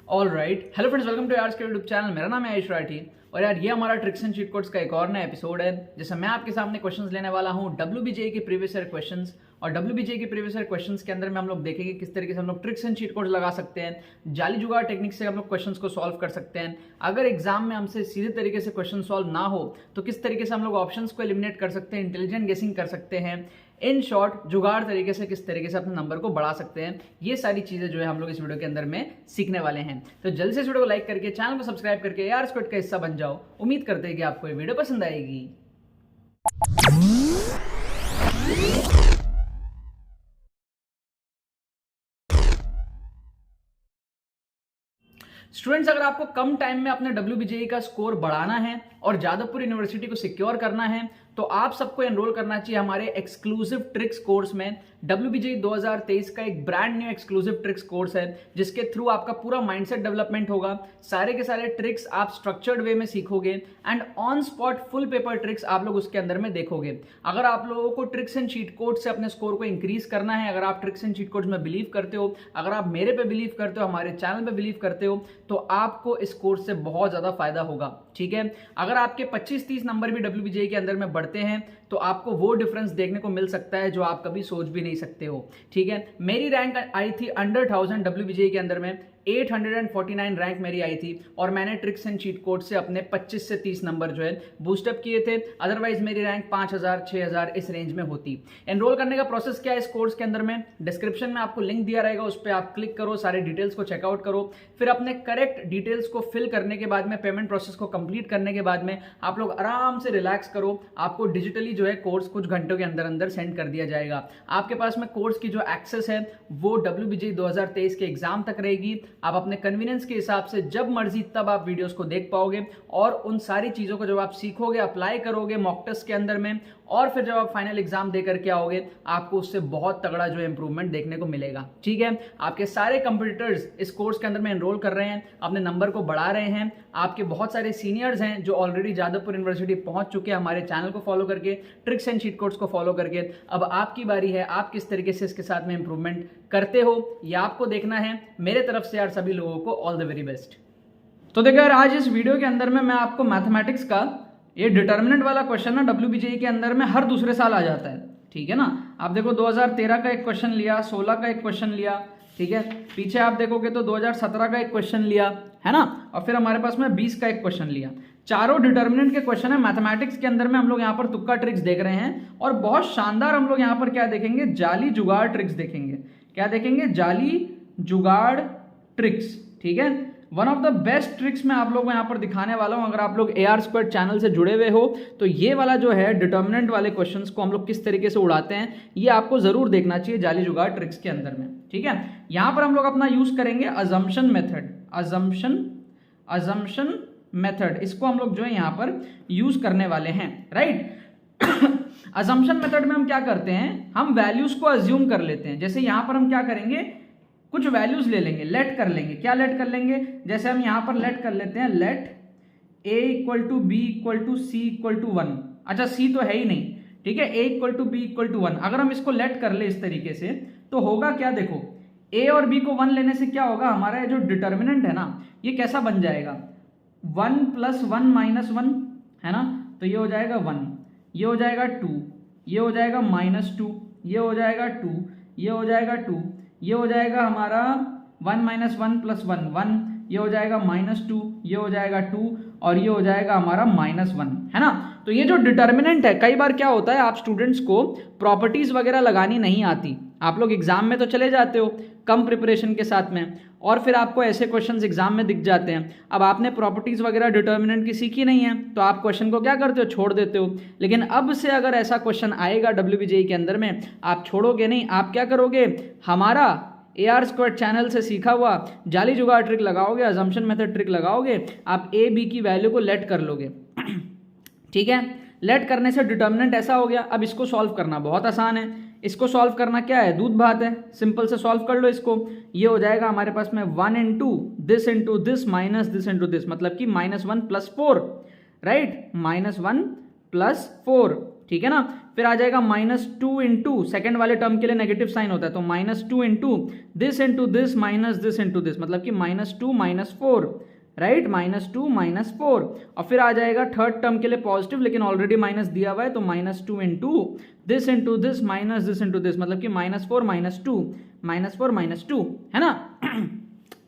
All right, hello friends, welcome to यार के YouTube channel. मेरा नाम है आयुष राठी और यार ये हमारा ट्रिक्स एंड चीट कोड्स का एक और नया एपिसोड है जिसमें मैं आपके सामने क्वेश्चंस लेने वाला हूँ WBGE के प्रीवियस ईयर क्वेश्चंस। और WBGE के प्रीवियस ईयर क्वेश्चंस के अंदर में हम लोग देखेंगे किस तरीके से हम लोग ट्रिक्स एंड चीट कोड्स लगा सकते हैं, जाली जुगाड़ टेक्निक से हम लोग क्वेश्चंस को सॉल्व कर सकते हैं। अगर एग्जाम में हमसे सीधे तरीके से क्वेश्चन सॉल्व ना हो तो किस तरीके से हम लोग ऑप्शंस को एलिमिनेट कर सकते हैं, इंटेलिजेंट गेसिंग कर सकते हैं, इन शॉर्ट जुगाड़ तरीके से किस तरीके से अपने नंबर को बढ़ा सकते हैं। ये सारी चीजें जो है हम लोग इस वीडियो के अंदर में सीखने वाले हैं। तो जल्दी से इस वीडियो को लाइक करके चैनल को सब्सक्राइब करके यार स्क्वाड का हिस्सा बन जाओ। उम्मीद करते हैं कि आपको ये वीडियो पसंद आएगी। स्टूडेंट्स, अगर आपको कम टाइम में अपने WBGE का स्कोर बढ़ाना है और जादवपुर यूनिवर्सिटी को सिक्योर करना है तो आप सबको एनरोल करना चाहिए हमारे एक्सक्लूसिव ट्रिक्स कोर्स में। WBGE 2023 का एक brand new exclusive tricks course है जिसके थ्रू आपका पूरा माइंडसेट डेवलपमेंट होगा। सारे के सारे ट्रिक्स आप स्ट्रक्चर्ड वे में सीखोगे and on spot full paper tricks आप लोग उसके अंदर में देखोगे। अगर आप लोगों को ट्रिक्स एंड चीट कोड से अपने स्कोर को इंक्रीज करना है, अगर आप ट्रिक्स एंड चीट कोड्स में बिलीव करते हो, अगर आप मेरे पे बिलीव करते हो, हमारे चैनल पे बिलीव करते हो, तो आपको इस कोर्स से बहुत ज्यादा फायदा होगा। ठीक है, अगर आपके 25-30 नंबर भी WBGE के अंदर में बढ़ते हैं तो आपको वो डिफरेंस देखने को मिल सकता है जो आप कभी सोच भी नहीं सकते हो। ठीक है, मेरी रैंक आई थी अंडर 1000 WBGE के अंदर में, 849 रैंक मेरी आई थी और मैंने ट्रिक्स एंड चीट कोड से अपने 25 से 30 नंबर जो है बूस्टअप किए थे। अदरवाइज मेरी रैंक 5000 6000 इस रेंज में होती। एनरोल करने का प्रोसेस क्या है इस कोर्स के अंदर में, डिस्क्रिप्शन में आपको लिंक दिया रहेगा, उस पर आप क्लिक करो, सारे डिटेल्स को चेकआउट करो, फिर अपने करेक्ट डिटेल्स को फिल करने के बाद में, पेमेंट प्रोसेस को कंप्लीट करने के बाद में आप लोग आराम से रिलैक्स करो। आपको डिजिटली जो है कोर्स कुछ घंटों के अंदर अंदर सेंड कर दिया जाएगा। आपके पास में कोर्स की जो एक्सेस है वो WBGE 2023 के एग्जाम तक रहेगी। आप अपने कन्वीनियंस के हिसाब से जब मर्जी तब आप वीडियोस को देख पाओगे और उन सारी चीजों को जब आप सीखोगे, अप्लाई करोगे मॉक टेस्ट के अंदर में, और फिर जब आप फाइनल एग्जाम दे करके आओगे आपको उससे बहुत तगड़ा जो है इंप्रूवमेंट देखने को मिलेगा। ठीक है, आपके सारे कंपटीटर्स इस कोर्स के अंदर में एनरोल कर रहे हैं, अपने नंबर को बढ़ा रहे हैं। आपके बहुत सारे सीनियर्स हैं जो ऑलरेडी जादवपुर यूनिवर्सिटी पहुंच चुके हैं हमारे चैनल को फॉलो करके, ट्रिक्स एंड चीट कोड्स को फॉलो करके। अब आपकी बारी है, आप किस तरीके से इसके साथ में इंप्रूवमेंट करते हो ये आपको देखना है। मेरे तरफ से यार सभी लोगों को ऑल द वेरी बेस्ट। तो देखो यार, आज इस वीडियो के अंदर में मैं आपको मैथमेटिक्स का ये डिटर्मिनेंट वाला क्वेश्चन ना WBGE के अंदर में हर दूसरे साल आ जाता है। ठीक है ना, आप देखो 2013 का एक क्वेश्चन लिया, 16 का एक क्वेश्चन लिया, ठीक है, पीछे आप देखोगे तो 2017 का एक क्वेश्चन लिया है ना, और फिर हमारे पास में 20 का एक क्वेश्चन लिया। चारों डिटर्मिनेंट के क्वेश्चन है मैथमेटिक्स के अंदर में। हम लोग यहाँ पर तुक्का ट्रिक्स देख रहे हैं और बहुत शानदार हम लोग यहाँ पर क्या देखेंगे, जाली जुगाड़ ट्रिक्स देखेंगे। क्या देखेंगे? जाली जुगाड़ ट्रिक्स। ठीक है, one of the best tricks मैं आप लोगों को यहाँ पर दिखाने वाला हूँ। अगर आप लोग AR स्क्वाड चैनल से जुड़े हुए हो तो ये वाला जो है डिटर्मिनेंट वाले क्वेश्चंस को हम लोग किस तरीके से उड़ाते हैं ये आपको जरूर देखना चाहिए जाली जुगाड़ ट्रिक्स के अंदर में। ठीक है, यहाँ पर हम लोग अपना यूज करेंगे अजम्पशन मेथड। अजम्पशन मेथड इसको हम लोग जो है यहाँ पर यूज करने वाले हैं, राइट। अजम्पशन मेथड में हम क्या करते हैं, हम वैल्यूज को अज्यूम कर लेते हैं। जैसे यहाँ पर हम क्या करेंगे, कुछ वैल्यूज ले लेंगे, लेट कर लेंगे। क्या लेट कर लेंगे? जैसे हम यहां पर लेट कर लेते हैं, लेट a = b = c = 1। अच्छा, c तो है ही नहीं, ठीक है, a = b = 1। अगर हम इसको लेट कर ले इस तरीके से तो होगा क्या, देखो a और b को 1 लेने से क्या होगा, हमारा जो डिटर्मिनेंट है ना ये कैसा बन जाएगा, 1 + 1 - 1 है ना, तो ये हो जाएगा 1, ये हो जाएगा 2, ये हो जाएगा -2, ये हो जाएगा 2, ये हो जाएगा 2, ये हो जाएगा हमारा 1 - 1 + 1 1, ये हो जाएगा -2, ये हो जाएगा 2 और ये हो जाएगा हमारा -1 है ना। तो ये जो डिटर्मिनेंट है, कई बार क्या होता है आप स्टूडेंट्स को प्रॉपर्टीज वगैरह लगानी नहीं आती, आप लोग एग्जाम में तो चले जाते हो कम प्रिपरेशन के साथ में और फिर आपको ऐसे क्वेश्चंस एग्जाम में दिख जाते हैं। अब आपने प्रॉपर्टीज वगैरह डिटर्मिनेंट की सीखी नहीं है तो आप क्वेश्चन को क्या करते हो, छोड़ देते हो। लेकिन अब से अगर ऐसा क्वेश्चन आएगा WBGE के अंदर में, आप छोड़ोगे नहीं, आप क्या करोगे, हमारा AR स्क्वाड चैनल से सीखा हुआ जाली जुगाड़ ट्रिक लगाओगे, अजम्पशन मेथड ट्रिक लगाओगे, आप A B की वैल्यू को लेट कर लोगे। ठीक है, लेट करने से डिटर्मिनेंट ऐसा हो गया। अब इसको सॉल्व करना बहुत आसान है। इसको सॉल्व करना क्या है, दूध भात है, सिंपल से सॉल्व कर लो इसको। ये हो जाएगा हमारे पास में 1 × this × this minus this × this, मतलब कि -1 + 4, राइट, -1 + 4। ठीक है ना, फिर आ जाएगा -2 इंटू, सेकेंड वाले टर्म के लिए नेगेटिव साइन होता है, तो -2 into this into this minus this into this, मतलब कि -2 -4, राइट, -2 -4, और फिर आ जाएगा थर्ड टर्म के लिए पॉजिटिव, लेकिन ऑलरेडी माइनस दिया हुआ है, तो -2 into this minus this into this, मतलब कि -4 -2 है ना।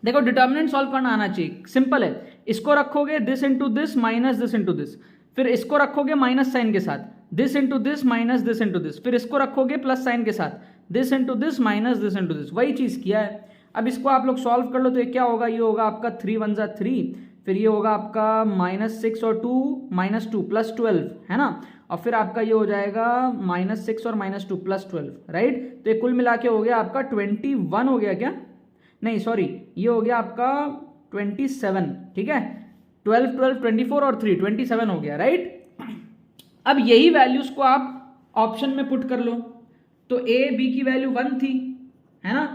देखो डिटर्मिनेंट सॉल्व करना आना चाहिए, सिंपल है। इसको रखोगे this into this minus this into this, फिर इसको रखोगे माइनस साइन के साथ, this into this minus this into this, फिर इसको रखोगे प्लस साइन के साथ, this into this minus this into this, वही चीज किया है। अब इसको आप लोग सॉल्व कर लो तो ये क्या होगा, ये होगा आपका 3 × 1 = 3, फिर ये होगा आपका -6 और 2 -2 +12 है ना, और फिर आपका ये हो जाएगा -6 और -2 +12, राइट। तो ये कुल मिला के हो गया आपका 21 हो गया क्या, नहीं सॉरी, ये हो गया आपका 27, ठीक है, 12 12 24 और 3 27 हो गया, राइट। अब यही वैल्यूज को आप ऑप्शन में पुट कर लो, तो ए बी की वैल्यू 1 थी, है ना,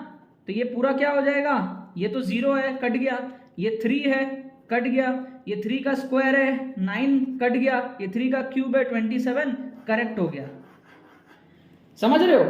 तो ये पूरा क्या हो जाएगा, ये तो 0 है, कट गया, ये 3 है, कट गया, ये 3 का स्क्वायर है 9, कट गया, ये 3 का क्यूब है 27, करेक्ट हो गया। समझ रहे हो।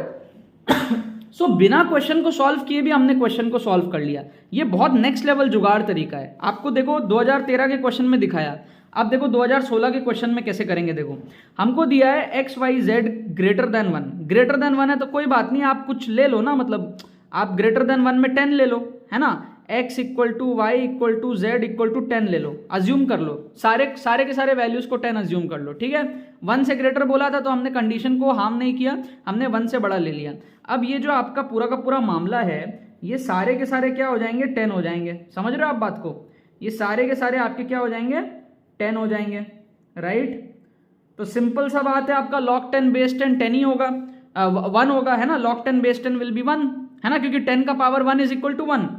सो बिना क्वेश्चन को सॉल्व किए भी हमने क्वेश्चन को सॉल्व कर लिया। ये बहुत नेक्स्ट लेवल जुगाड़ तरीका है। आपको देखो 2013 के क्वेश्चन में दिखाया, अब देखो 2016 के क्वेश्चन में कैसे करेंगे। देखो हमको दिया है x y z greater than 1, greater than 1 है तो कोई बात नहीं, आप कुछ ले लो ना, मतलब आप ग्रेटर देन 1 में 10 ले लो, है ना, x = y = z = 10 ले लो, अज्यूम कर लो, सारे के सारे वैल्यूज को 10 अज्यूम कर लो, ठीक है। 1 से ग्रेटर बोला था तो हमने कंडीशन को हार्म नहीं किया, हमने 1 से बड़ा ले लिया। अब ये जो आपका पूरा का पूरा मामला है, ये सारे के सारे क्या हो जाएंगे, 10 हो जाएंगे। समझ रहे हो आप बात को, ये सारे के सारे आपके क्या हो जाएंगे, 10 हो जाएंगे, राइट। तो सिंपल सा बात है, आपका log 10 बेस 10 10 ही होगा, 1 होगा, है ना, log 10 बेस 10 विल बी 1, है ना, क्योंकि 10 का पावर 1 = 1,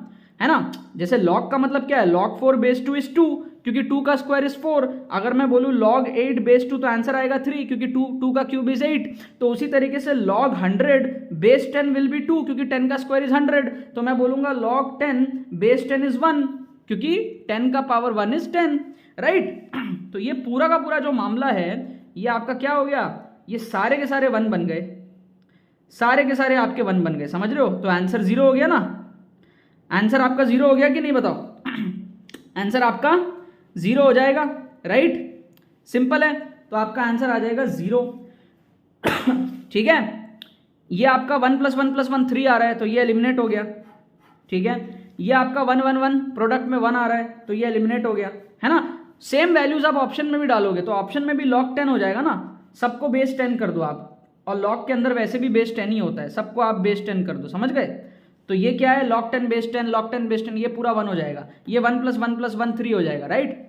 है ना। जैसे log का मतलब क्या है, log 4 बेस 2 = 2, क्योंकि 2 का स्क्वायर इज 4। अगर मैं बोलूँ log 8 बेस 2 तो आंसर आएगा 3, क्योंकि 2 का क्यूब इज 8। तो उसी तरीके से log 100 बेस 10 विल बी 2, क्योंकि 10 का स्क्वायर इज 100, तो मैं बोलूंगा log 10 बेस 10 इज 1, क्योंकि 10 का पावर 1 इज 10, राइट। तो ये पूरा का पूरा जो मामला है, ये आपका क्या हो गया, ये सारे के सारे 1 बन गए, सारे के सारे आपके 1 बन गए, समझ रहे हो। तो आंसर 0 हो गया ना, आंसर आपका 0 हो गया कि नहीं बताओ। आंसर आपका 0 हो जाएगा, राइट, सिंपल है। तो आपका आंसर आ जाएगा 0, ठीक है। ये आपका 1 + 1 + 1 3 आ रहा है, तो ये एलिमिनेट हो गया, ठीक है। ये आपका 1 1 1 प्रोडक्ट में 1 आ रहा है, तो ये एलिमिनेट हो गया, है ना। सेम वैल्यूज आप ऑप्शन में भी डालोगे तो ऑप्शन में भी log 10 हो जाएगा ना, सबको बेस 10 कर दो आप, और log के अंदर वैसे भी बेस 10 ही होता है, सबको आप बेस 10 कर दो, समझ गए। तो ये क्या है, log 10 बेस 10, log 10 बेस 10, ये पूरा 1 हो जाएगा, ये 1 + 1 + 1 3 हो जाएगा, राइट।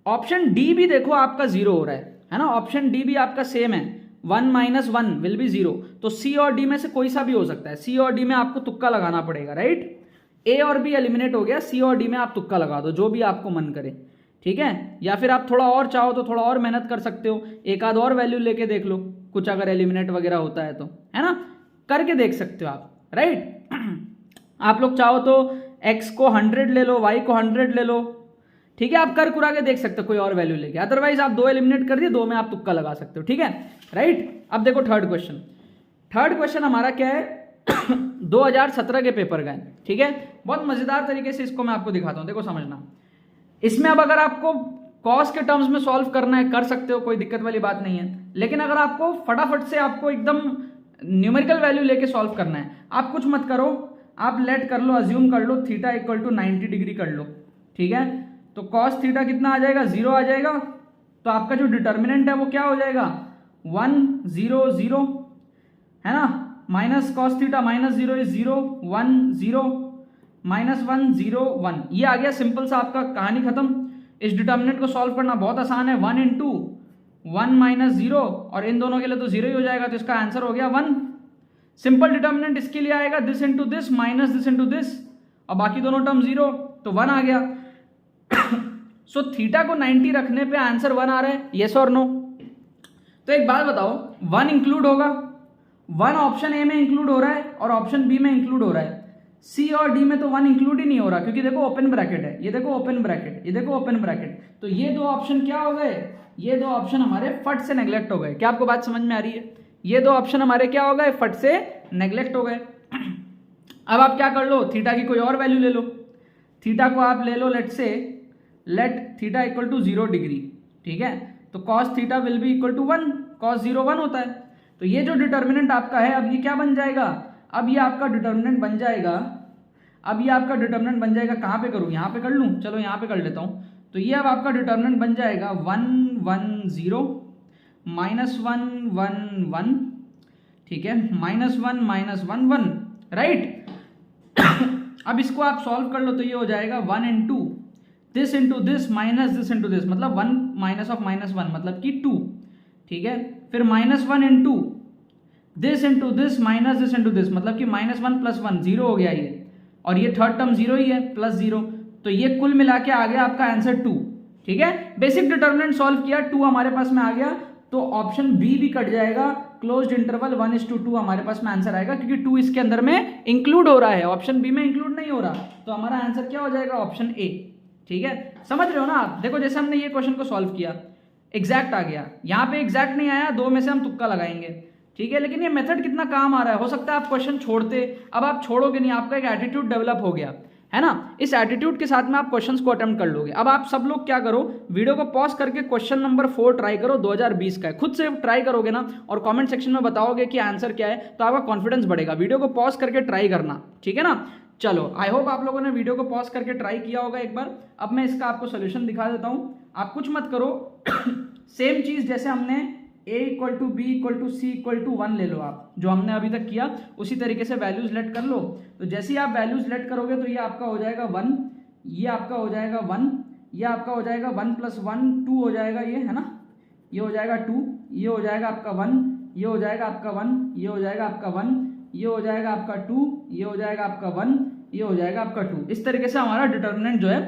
ऑप्शन डी भी देखो आपका 0 हो रहा है ना, ऑप्शन डी भी आपका सेम है, 1 - 1 विल बी 0। तो सी और डी में से कोई सा भी हो सकता है, सी और डी में आपको तुक्का लगाना पड़ेगा, राइट। ए और बी एलिमिनेट हो गया, सी और डी में आप तुक्का लगा दो, जो भी आपको मन करे, ठीक है। या फिर आप थोड़ा और चाहो तो थोड़ा और मेहनत कर सकते हो, एक आध और वैल्यू लेके देख लो, कुछ अगर एलिमिनेट वगैरह होता है तो, है ना, करके देख सकते हो आप, राइट। आप लोग चाहो तो x को 100 ले लो, y को 100 ले लो, ठीक है, आप कर कुरा के देख सकते हो कोई और वैल्यू लेके। अदरवाइज आप 2 एलिमिनेट कर दिए, 2 में आप तुक्का लगा सकते हो, ठीक है, राइट। अब देखो थर्ड क्वेश्चन हमारा क्या है 2017 के पेपर का है, ठीक है। बहुत मजेदार तरीके से इसको मैं आपको दिखाता हूं, देखो समझना। इसमें अब अगर आपको कॉस के टर्म्स में सॉल्व करना है, कर सकते हो, कोई दिक्कत वाली बात नहीं है। लेकिन अगर आपको फटाफट से आपको एकदम न्यूमेरिकल वैल्यू लेके सॉल्व करना है, आप कुछ मत करो, आप लेट कर लो, अज्यूम कर लो थीटा = 90 डिग्री कर लो, ठीक है। तो कॉस थीटा कितना आ जाएगा, 0 आ जाएगा। तो आपका जो डिटर्मिनेंट है वो क्या हो जाएगा, 1 0 0, है ना, माइनस कॉस थीटा -0 इज 0 1 0 -1 0 1, ये आ गया। सिंपल सा आपका कहानी खत्म। इस डिटर्मिनेंट को सॉल्व करना बहुत आसान है, 1 × 1 - 0, और इन दोनों के लिए तो 0 ही हो जाएगा, तो इसका आंसर हो गया 1। सिंपल डिटर्मिनेंट इसके लिए आएगा this into this minus this into this, और बाकी दोनों टर्म 0, तो 1 आ गया। सो थीटा को 90 रखने पे आंसर 1 आ रहा है, येस और नो। तो एक बात बताओ, 1 इंक्लूड होगा, 1 ऑप्शन ए में इंक्लूड हो रहा है और ऑप्शन बी में इंक्लूड हो रहा है, सी और डी में तो 1 इंक्लूड ही नहीं हो रहा, क्योंकि देखो ओपन ब्रैकेट है, ये देखो ओपन ब्रैकेट, ये देखो ओपन ब्रैकेट। तो ये 2 ऑप्शन क्या हो गए, ये 2 ऑप्शन हमारे फट से नेग्लेक्ट हो गए। क्या आपको बात समझ में आ रही है, ये दो ऑप्शन हमारे क्या हो गए, फट से नेग्लेक्ट हो गए। अब आप क्या कर लो, थीटा की कोई और वैल्यू ले लो। थीटा को आप ले लो let theta equal to 0 degree, ठीक है। तो cos theta will be equal to 1, cos 0 1 होता है। तो ये जो डिटर्मिनेंट आपका है, अब ये क्या बन जाएगा, अब ये आपका डिटर्मिनेंट बन जाएगा, कहाँ पे करूँ, यहाँ पे कर लूँ, चलो यहाँ पे कर लेता हूँ। तो ये अब आपका डिटर्मिनेंट बन जाएगा 1 1 0 -1 1 1, ठीक है, -1 -1 1, राइट। अब इसको आप सॉल्व कर लो तो ये हो जाएगा 1 into this minus this into this, मतलब 1 माइनस ऑफ -1 मतलब कि 2, ठीक है। फिर -1 into this minus this into this, मतलब कि -1 + 1 0 हो गया ये, और ये थर्ड टर्म 0 ही है +0, तो ये कुल मिला के आ गया आपका आंसर 2, ठीक है। बेसिक डिटर्मिनेंट सॉल्व किया, 2 हमारे पास में आ गया, तो ऑप्शन बी भी कट जाएगा, क्लोज्ड इंटरवल 1:2 हमारे पास में आंसर आएगा, क्योंकि 2 इसके अंदर में इंक्लूड हो रहा है, ऑप्शन बी में इंक्लूड नहीं हो रहा, तो हमारा आंसर क्या हो जाएगा, ऑप्शन ए, ठीक है। समझ रहे हो ना आप। देखो जैसे हमने ये क्वेश्चन को सॉल्व किया, एग्जैक्ट आ गया, यहाँ पे एग्जैक्ट नहीं आया, 2 में से हम तुक्का लगाएंगे, ठीक है। लेकिन ये मेथड कितना काम आ रहा है, हो सकता है आप क्वेश्चन छोड़ते, अब आप छोड़ोगे नहीं, आपका एक एटीट्यूड डेवलप हो गया है ना। इस एटीट्यूड के साथ में आप क्वेश्चंस को अटेम्प्ट कर लोगे। अब आप सब लोग क्या करो, वीडियो को पॉज करके क्वेश्चन नंबर 4 ट्राई करो, 2020 का है, खुद से ट्राई करोगे ना और कमेंट सेक्शन में बताओगे कि आंसर क्या है, तो आपका कॉन्फिडेंस बढ़ेगा। वीडियो को पॉज करके ट्राई करना, ठीक है ना। चलो, आई होप आप लोगों ने वीडियो को पॉज करके ट्राई किया होगा एक बार। अब मैं इसका आपको सोल्यूशन दिखा देता हूं, आप कुछ मत करो। सेम चीज जैसे हमने a = b = c = 1 ले लो, आप जो हमने अभी तक किया उसी तरीके से वैल्यूज लेट कर लो। तो जैसे ही आप वैल्यूज लेट करोगे तो ये आपका हो जाएगा 1, ये आपका हो जाएगा 1, ये आपका हो जाएगा 1 + 1 2 हो जाएगा, ये है ना, ये हो जाएगा 2, ये हो जाएगा आपका 1, ये हो जाएगा आपका 1, ये हो जाएगा आपका 1, ये हो जाएगा आपका 2, ये हो जाएगा आपका 1, ये हो जाएगा आपका 2। इस तरीके से हमारा डिटर्मिनेंट जो है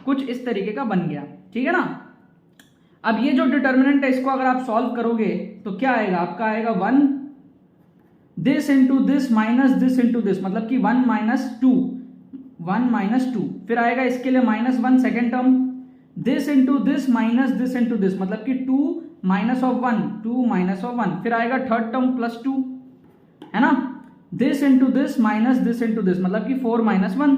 कुछ इस तरीके का बन गया, ठीक है ना। अब ये जो डिटर्मिनेंट है इसको अगर आप सॉल्व करोगे तो क्या आएगा, आपका आएगा 1 this into this minus this into this, मतलब कि 1 - 2, फिर आएगा इसके लिए -1 second term, this into this minus this into this, मतलब कि 2 - 1, फिर आएगा थर्ड टर्म +2, है ना, this into this minus this into this, मतलब कि 4 - 1।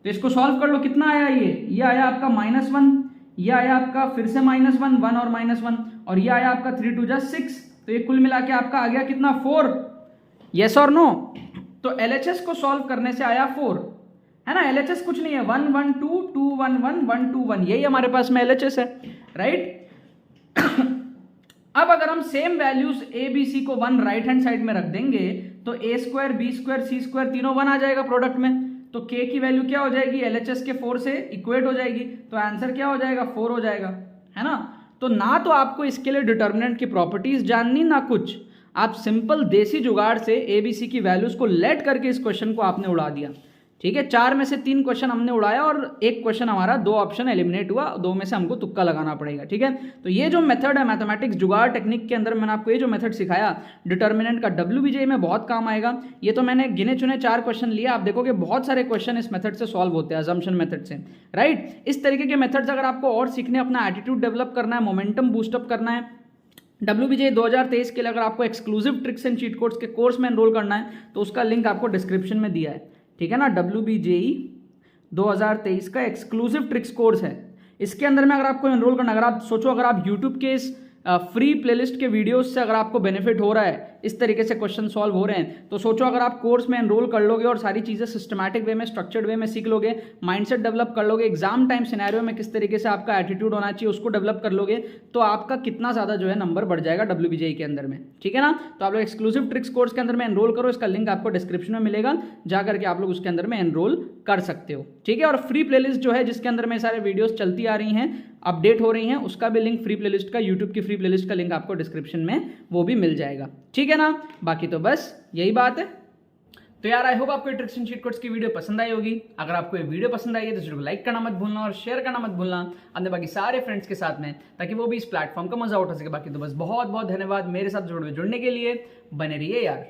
तो इसको सॉल्व कर लो, कितना आया, ये आया आपका -1, ये आया आपका फिर से -1 1 और -1, और ये आया आपका 3 2 6, तो ये कुल मिला के आपका आ गया कितना, 4। यस और नो। तो LHS को सॉल्व करने से आया 4, है ना। LHS कुछ नहीं है, 1 1 2 2 1 1 1 2 1, यही हमारे पास में LHS है, राइट। अब अगर हम same values a b c को 1 राइट हैंड साइड में रख देंगे तो a² b² c² तीनों 1 आ जाएगा प्रोडक्ट में, तो k की वैल्यू क्या हो जाएगी, LHS के 4 से इक्वेट हो जाएगी, तो आंसर क्या हो जाएगा, 4 हो जाएगा, है ना। तो ना तो आपको इसके लिए डिटर्मिनेंट की प्रॉपर्टीज जाननी ना कुछ, आप सिंपल देसी जुगाड़ से ABC की वैल्यूज को लेट करके इस क्वेश्चन को आपने उड़ा दिया, ठीक है। 4 में से 3 क्वेश्चन हमने उड़ाया और एक क्वेश्चन हमारा 2 ऑप्शन एलिमिनेट हुआ, 2 में से हमको तुक्का लगाना पड़ेगा, ठीक है। तो ये जो मेथड है मैथमेटिक्स जुगाड़ टेक्निक के अंदर, मैंने आपको ये जो मेथड सिखाया डिटर्मिनेंट का, WBJ में बहुत काम आएगा। ये तो मैंने गिने चुने 4 क्वेश्चन लिए, आप देखोगे बहुत सारे क्वेश्चन इस मेथड से सॉल्व होते हैं, अजम्पशन मेथड से, राइट। इस तरीके के मेथड्स अगर आपको और सीखने, अपना एटीट्यूड डेवलप करना है, मोमेंटम बूस्टअप करना है, WBJ 2023 के लिए अगर आपको exclusive tricks and cheat codes के कोर्स में एनरोल करना है तो उसका लिंक आपको डिस्क्रिप्शन में दिया है, ठीक है ना। WBJ 2023 का एक्सक्लूसिव ट्रिक्स कोर्स है, इसके अंदर में अगर आपको एनरोल करना, अगर आप सोचो अगर आप यूट्यूब के इस फ्री प्लेलिस्ट के वीडियोस से अगर आपको बेनिफिट हो रहा है, इस तरीके से क्वेश्चन सॉल्व हो रहे हैं, तो सोचो अगर आप कोर्स में एनरोल कर लोगे और सारी चीज़ें सिस्टमैटिक वे में, स्ट्रक्चर्ड वे में सीख लोगे, माइंडसेट डेवलप कर लोगे, एग्जाम टाइम सिनेरियो में किस तरीके से आपका एटीट्यूड होना चाहिए उसको डेवलप कर लोगे, तो आपका कितना ज़्यादा जो है नंबर बढ़ जाएगा WBJ के अंदर में, ठीक है ना। तो आप लोग एक्सक्लूसिव ट्रिक्स कोर्स के अंदर में एनरोल करो, इसका लिंक आपको डिस्क्रिप्शन में मिलेगा, जाकर के आप लोग उसके अंदर में एनरोल कर सकते हो, ठीक है। और फ्री प्लेलिस्ट जो है जिसके अंदर में सारे वीडियोस चलती आ रही हैं, अपडेट हो रही हैं, उसका भी लिंक, फ्री प्लेलिस्ट का, यूट्यूब की फ्री प्लेलिस्ट का लिंक आपको डिस्क्रिप्शन में वो भी मिल जाएगा, ठीक है ना। बाकी तो बस यही बात है। तो यार आई होप आपको ट्रिक्स एंड चीट कोड्स की वीडियो पसंद आई होगी। अगर आपको ये वीडियो पसंद आई है तो वीडियो को लाइक करना मत भूलना और शेयर करना मत भूलना अपने बाकी सारे फ्रेंड्स के साथ में, ताकि वो भी इस प्लेटफॉर्म का मजा उठा सके। बाकी तो बस बहुत बहुत धन्यवाद मेरे साथ जुड़ने के लिए, बने रहिए यार।